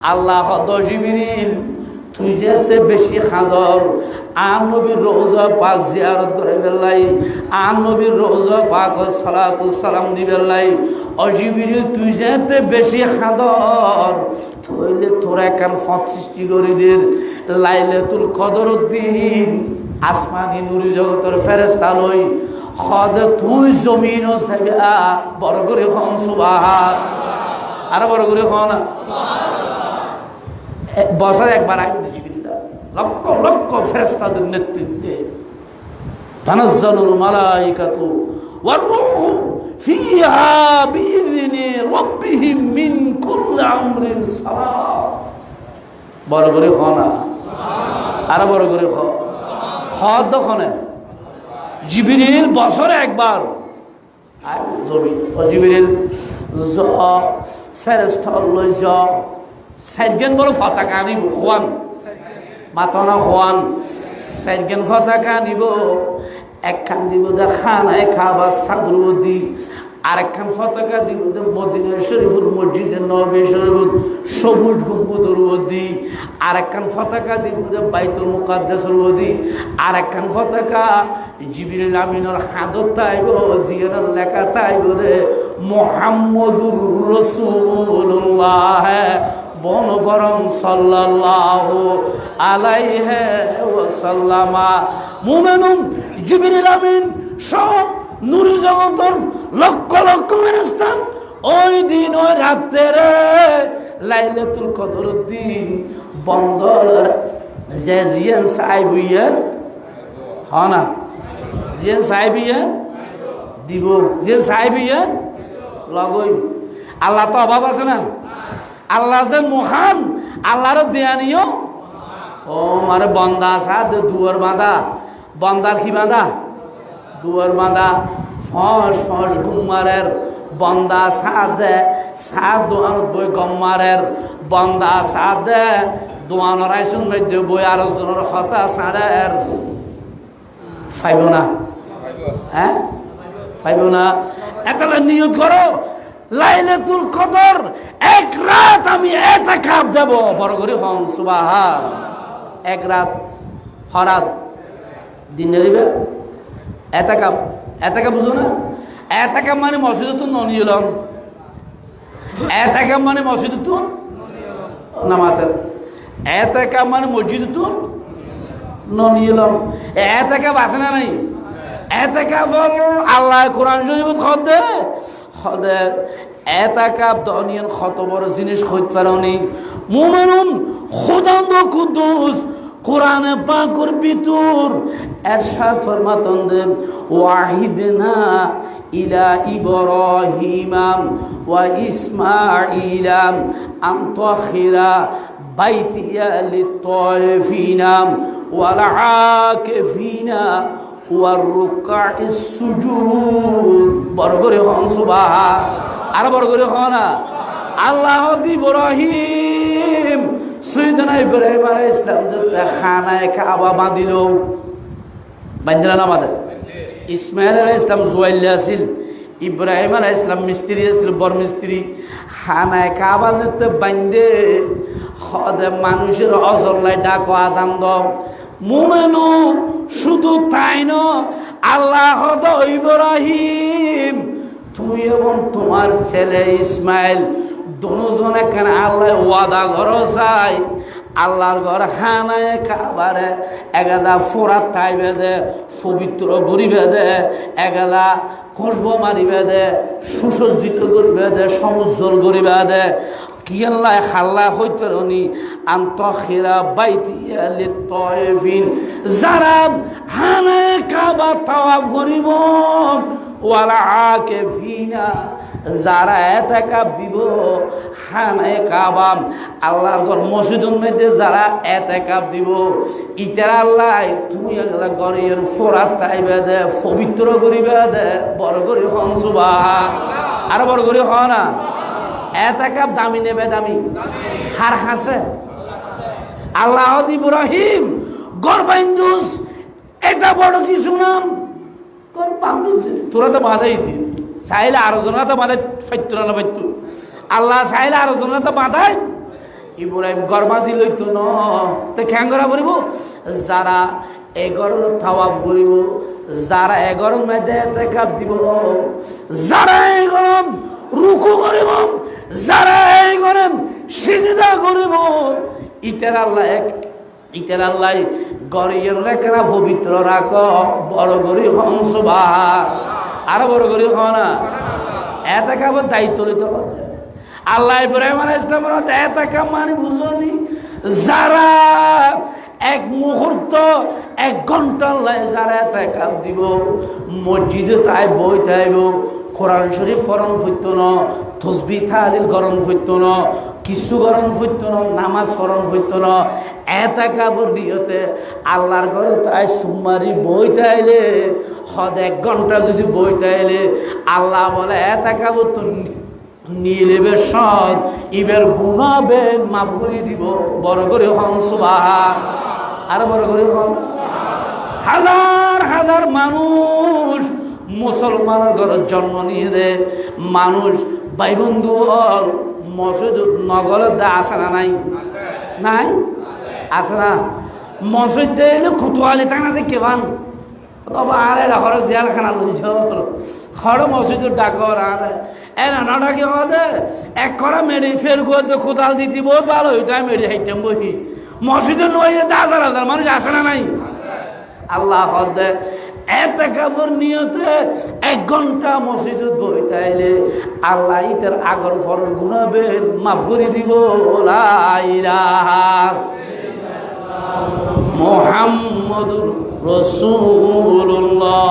আল্লাহ জিবরিল তুই যেতে বেশি খাদর আর নবীর রওজা পাক জিয়ারত করে বেলাই আর নবীর রওজা পাক সালাতু সালাম দিবেলাই ও জিবরিল তুই যেতে বেশি খাদর তইলে তোরা কান ফত সৃষ্টি করে দিন লাইলাতুল কদরের দিন আসমানি নূর জগতের ফেরেশতা লই খদ তুই জমিন ও সাবিয়া বড় করে খন সুবহান আর বড় করে খন বছরে একবার আইতে জিবরিল লক্ষ লক্ষ ফেরেশতাদের নেতৃত্বে তানাজ্জালুল মালাইকাতু ওয়ার রূহু ফিহা বিইذনি রাব্বিহিম মিন কুল্লি আমরিন সালাম বড় করে খনা আর বড় করে খদ খনে জিবরিল বছরে একবার আয় জমি ও জিবরিল জ ফেরেশতা লই য সাইডগেন বড় পতাকা আনিব খোয়ান মাতনা খোয়ান সাইডগেন পতাকা আনিব একখান দিব দে খানায় খাবা সাদরুদ্দি আরেকখান পতাকা দিব দে মদিনা শরীফুল মসজিদে নববী শরীফ সবুজ গম্বুজের উদ্দি আরেকখান পতাকা দিব দে বাইতুল মুকাদ্দাসের উদ্দি আরেকখান পতাকা জিবরিল আমিনের হাতত তাইব জিয়ারের লেখা তাইব দে মুহাম্মদুর রাসূলুল্লাহ বনফরম সাল্লাল্লাহু আলাইহি ওয়াসাল্লাম মুমিনুন জিবরিল আমিন সব নূরে জগতের লক্ষ লক্ষ ফেরেশতা ওই দিন ওই রাতে লাইলাতুল কদরের দিন বন্দর জিয়ান সাহেবিয়া হনা জিয়ান সাহেবিয়া দিব জিয়ান সাহেবিয়া লগই আল্লাহ তো অভাব আছে না আল্লাহ যে মহান আল্লাহর দেয়ানিও ও মারে বন্দা সাদ দুয়ার বাঁধা বন্দার কি বাঁধা দুয়ার বাঁধা ফস ফস গুম্মারের বন্দা সাদে সাদ দোয়ান বই গম্মারের বন্দা সাদে দোয়ানোর আইসুন মধ্যে বই আর জনের হতা সাড়ের ফাইব না হ্যাঁ ফাইব না এতটা নিয়োগ করো লাইলাতুল কদর এক রাত আমি ইতিকাফ দেব বড় করে হন সুবহান এক রাত হরাত দিন দিবে ইতিকাফ বুঝো না ইতিকাফ মানে মসজিদে ননিয়লম ইতিকাফ মানে মসজিদে নামাতে ইতিকাফ মানে মসজিদে ননিয়লম ইতিকাফ আছে না নাই ইতিকাফ আল্লাহ কোরআন শরীফত খদে ইতিকাফ দুনিয়ার কত বড় জিনিস কইতে পারোনি মুমিনুন খোদান্দ কুদ্দুস কোরআনে পাকের ভিতর ইরশাদ ফরমাতেন দেন ওয়াহিদনা ইলা ইব্রাহিম ওয়া ইসমাঈল আন তাখিরা বাইতিয়া লিত-তাইফিনা ওয়াল আকিফিনা ওয়ার রুকআইস সুজুদ বড় করে হন সুবহান আর বড় করে হন আল্লাহ ইব্রাহিম সৈয়দনা ইব্রাহিম আলাইহিস সালাম যে খানায় কাবা বাঁধিল বাঁধলা না বাঁধে ইসমাইল আলাইহিস সালাম জুয়াইল আছিল ইব্রাহিম আলাইহিস সালাম মিস্ত্রি আছিল বড় মিস্ত্রি খানায় কাবা যেতে বাঁধে খদে মানুষের অজরলাই ডাক আজান দাও মুমিনু শুধু তাই না আল্লাহ ইব্রাহিম তুই এবং তোমার ছেলে ইসমাইল দুজনে কেন আল্লাহ ওয়াদা ঘর চাই আল্লাহর ঘর খানায় কাবারে এগাদা ফোরাত তাইবে দে পবিত্র করিবে দে এগাদা খুশব মারিবে দে সুসজ্জিত করিবে দে সমুজ্জ্বল করিবে দে কি আল্লাহ খাল্লা হইতে রনি আন্তখিরা বাইতিয়া লিত-তাইফিন যারা খানায় কাবা তাওয়াফ করিব ওয়ালা আকিফিনা যারা ইতিকাফ দিব খানায় কাবা আল্লাহর ঘর মসজিদের মধ্যে যারা ইতিকাফ দিব ইতার আল্লাহ তুমি আল্লাহ ঘরের ফোরাত তাইবে দে পবিত্র করিবে দে বড় করে হন সুবহান আর বড় করে হন না ইতিকাফ দামি নেবে দামি হার হাসে আল্লাহ ইব্রাহিম ঘর বাইন্দুস এটা বড় কিছু নাম ঘর বান্ধুস তোরা তো বাধাই দি চাইলে আরো জনা তো বাধাই ফাইতো না ফাইতো আল্লাহ চাইলে আরো জনা তো বাধাই ইব্রাহিম গরমা দিল তো ন তো খ্যাঙ্গরা করিব যারা 11 তাওয়াফ করিব, যারা 11 মধ্যে ইতিকাফ দিব, যারা 11 রুকু করিব, যারা 11 সিজদা করিব, ইতার আল্লাহ গরিয়ের লেখা পবিত্র রাখ বড় গরি হন সুবহান। আরো বড় গরি হন না, ইতিকাফের দায়িত্ব নিতে হবে। আল্লাহ ইব্রাহিম আলাইহিস সালামের ইতিকাফ মানে বুঝনি, যারা এক মুহূর্ত 1 ঘন্টা যারা ইতিকাফ দিব, মসজিদে তাই বই তাইব, কোরআন শরীফ ফরম ফইত না, তসবিহ তাহলিল গরম ফইত না, কিছু গরম ফইত না, নামাজ ফরম ফইত না, ইতিকাফের নিয়তে আল্লাহর ঘরে তাই সুমারি বই তাইলে হদ 1 ঘন্টা যদি বই তাইলে আল্লাহ বলে ইতিকাফ তো নিলেবে সব ইবের গুনাবে মাফ করে দিব। বড় করে হন সুবহান। আর বড় করে হন। হাজার হাজার মানুষ মুসলমানের ঘরে জন্ম নিয়ে দেয়, মানুষ ভাই বন্ধু মসজিদ নগরের দা আছে না নাই? নাই আছে না? মসজিদ দিলে খুতুয়ালি টানা দেখে পান তবে আর ঘরে জেলখানা লইছ ঘরে মসজিদের ডাকর আর না ডাকি হতে 1 করা মেডি ফের করতে কোদাল দিতে বহুত ভালো হইতো। আমি মেডি হাইতাম বহি মসজিদে নয় 10,000 মানুষ আসে না নাই? আল্লাহ হদে ইতিকাফের নিয়তে 1 ঘন্টা মসজিদে বই তাইলে আল্লাহ ইতার আগর ফরজ গুনাবে মাফ করে দিব। লা ইলাহা মুহাম্মাদুর রাসূলুল্লাহ।